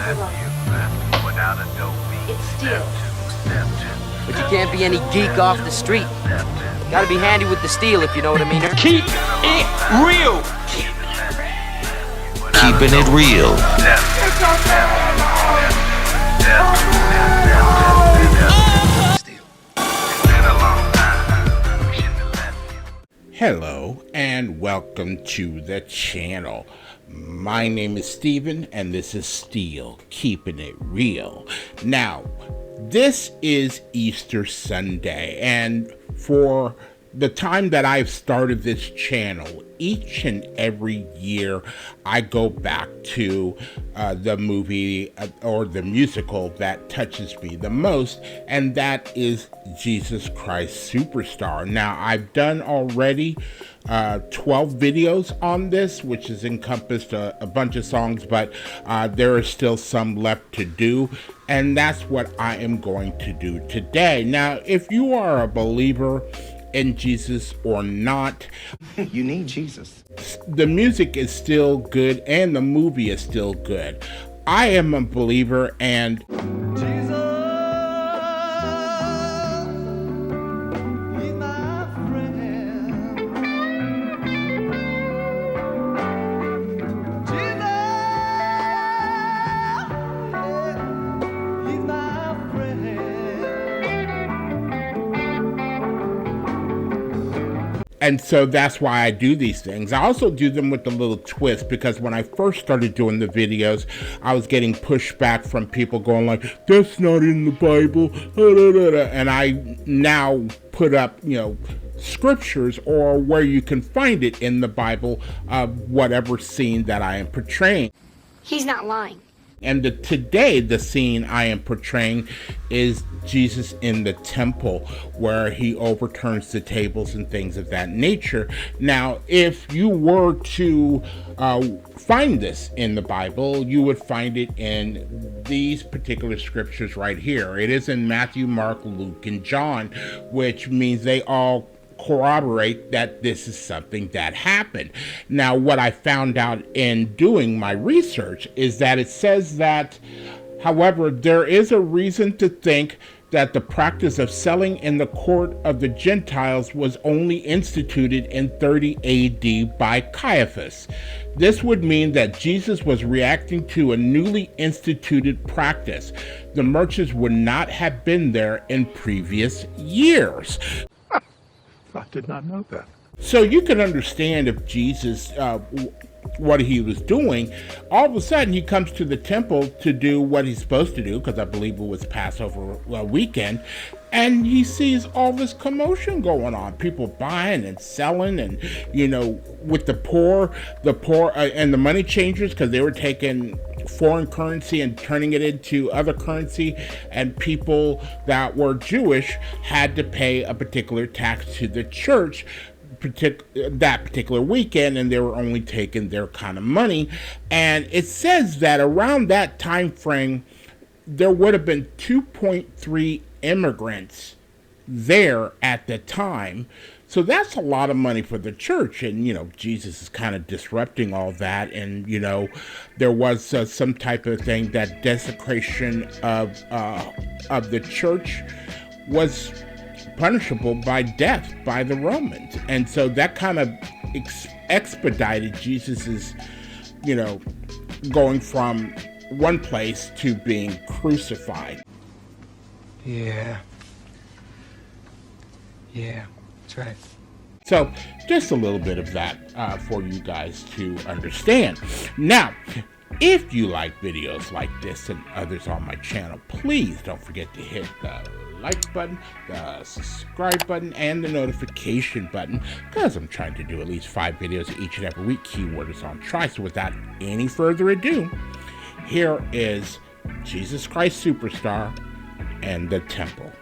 It's steel. But you can't be any geek off the street. Gotta be handy with the steel, if you know what I mean. Keep it real. Keeping it real. Hello and welcome to the channel. My name is Steven and this is Steel, Keeping It Real. Now, this is Easter Sunday, and for the time that I've started this channel, each and every year I go back to the movie or the musical that touches me the most, and that is Jesus Christ Superstar. Now, I've done already 12 videos on this, which has encompassed a bunch of songs, but there is still some left to do, and that's what I am going to do today. Now, if you are a believer in Jesus or not, you need Jesus. The music is still good and the movie is still good. I am a believer, and and so that's why I do these things. I also do them with a little twist, because when I first started doing the videos, I was getting pushback from people going like, that's not in the Bible, and I now put up, scriptures or where you can find it in the Bible of whatever scene that I am portraying. He's not lying. And today, the scene I am portraying is Jesus in the temple, where he overturns the tables and things of that nature. Now, if you were to find this in the Bible, you would find it in these particular scriptures right here. It is in Matthew, Mark, Luke, and John, which means they all corroborate that this is something that happened. Now, what I found out in doing my research is that it says that, however, there is a reason to think that the practice of selling in the court of the Gentiles was only instituted in 30 AD by Caiaphas. This would mean that Jesus was reacting to a newly instituted practice. The merchants would not have been there in previous years. I did not know that. So you can understand if Jesus, what he was doing, all of a sudden he comes to the temple to do what he's supposed to do, because I believe it was Passover weekend, and he sees all this commotion going on, people buying and selling, and with the poor and the money changers, because they were taking foreign currency and turning it into other currency, and people that were Jewish had to pay a particular tax to the church that particular weekend, and they were only taking their kind of money. And it says that around that time frame there would have been 2.3 immigrants there at the time. So that's a lot of money for the church, and Jesus is kind of disrupting all that, and there was some type of thing that desecration of the church was punishable by death by the Romans, and so that kind of expedited Jesus's going from one place to being crucified. Yeah, that's right. So just a little bit of that for you guys to understand. Now, if you like videos like this and others on my channel, please don't forget to hit the like button, the subscribe button, and the notification button, because I'm trying to do at least 5 videos each and every week. Keyword is on try. So without any further ado, here is Jesus Christ Superstar and the Temple.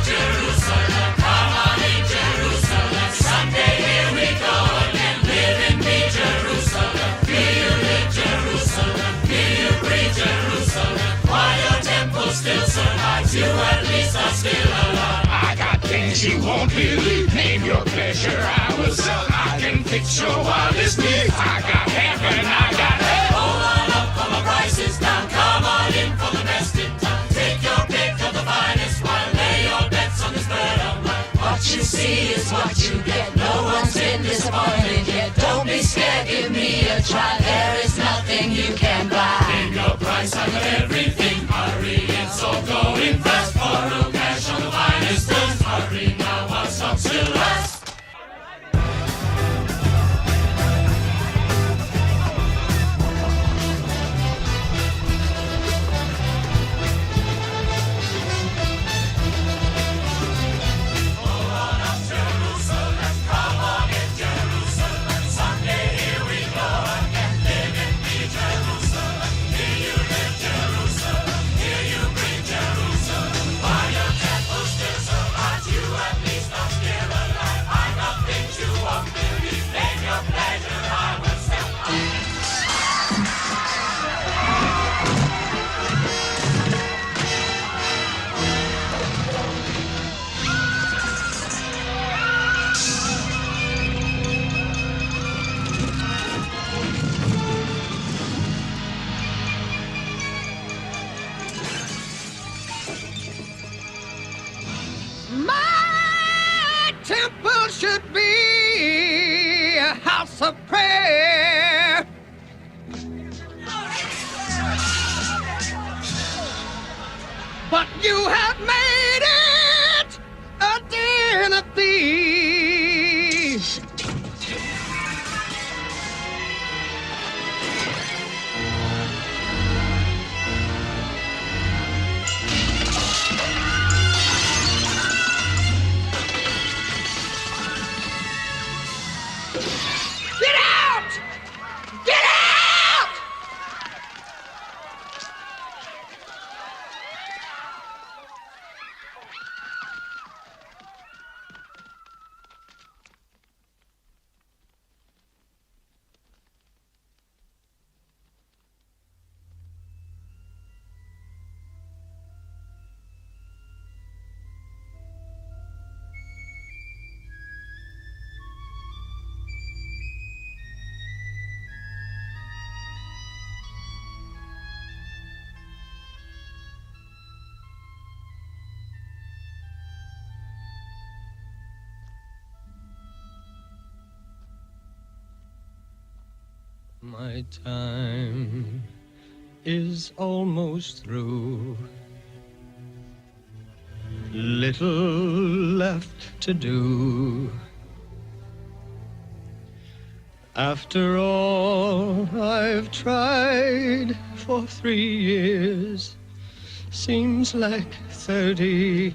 Jerusalem, come on in Jerusalem. things you won't believe. Name your pleasure, I will sell. I can fix your wildest needs. I got heaven, I got hell. Hold on up for the prices down. Come on in for the best in town. Take your pick of the finest wine. Lay your bets on this bird of mine. What you see is what you get. No one's been disappointed yet. Don't be scared, give me a try. There is nothing you can buy. Name your price, I got everything. Hurry, it's all going fast. Borrow cash on the finest terms. Hurry now, while stock still lasts. My temple should be a house of prayer. But you have made it a den of thieves. Get out! Get out! My time is almost through. Little left to do. After all I've tried for 3 years, seems like 30,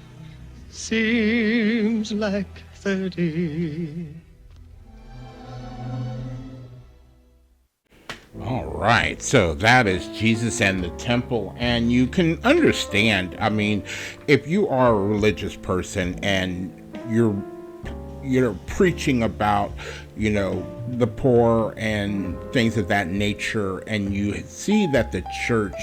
seems like 30. All right, so that is Jesus and the Temple, and you can understand, I mean, if you are a religious person and you're preaching about, you know, the poor and things of that nature, and you see that the church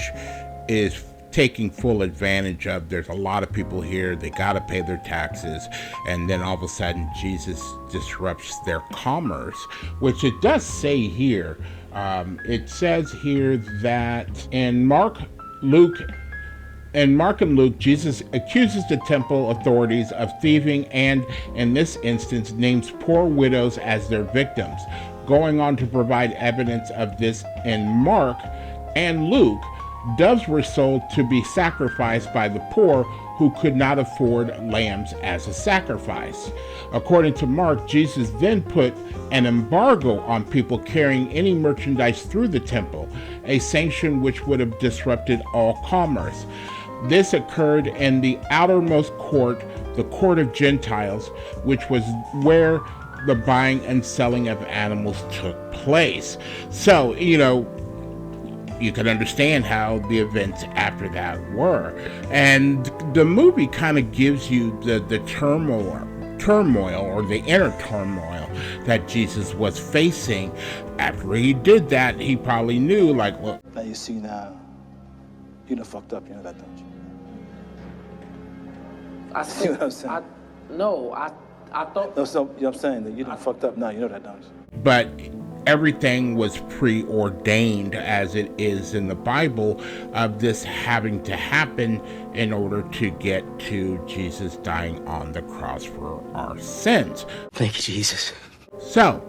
is taking full advantage of, there's a lot of people here, they got to pay their taxes, and then all of a sudden Jesus disrupts their commerce, which it does say here. It says here that in Mark and Luke, Jesus accuses the temple authorities of thieving and, in this instance, names poor widows as their victims. Going on to provide evidence of this in Mark and Luke, doves were sold to be sacrificed by the poor who could not afford lambs as a sacrifice. According to Mark, Jesus then put an embargo on people carrying any merchandise through the temple, a sanction which would have disrupted all commerce. This occurred in the outermost court, the court of Gentiles, which was where the buying and selling of animals took place. So, you know, you can understand how the events after that were. And the movie kind of gives you the turmoil or the inner turmoil that Jesus was facing. After he did that, he probably knew, like, look. Now you see now, you done fucked up, you know that, don't you? I See what I'm saying? No, I thought. No, so you know what I'm saying that you done fucked up now. You know that, don't you? But everything was preordained, as it is in the Bible, of this having to happen in order to get to Jesus dying on the cross for our sins. Thank you, Jesus. So,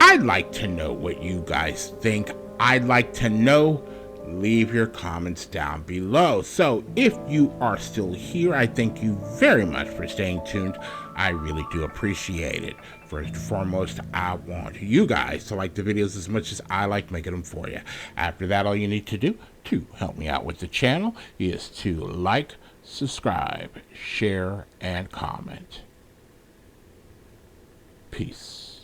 I'd like to know what you guys think. I'd like to know. Leave your comments down below. So, if you are still here, I thank you very much for staying tuned. I really do appreciate it. First and foremost, I want you guys to like the videos as much as I like making them for you. After that, all you need to do to help me out with the channel is to like, subscribe, share, and comment. Peace.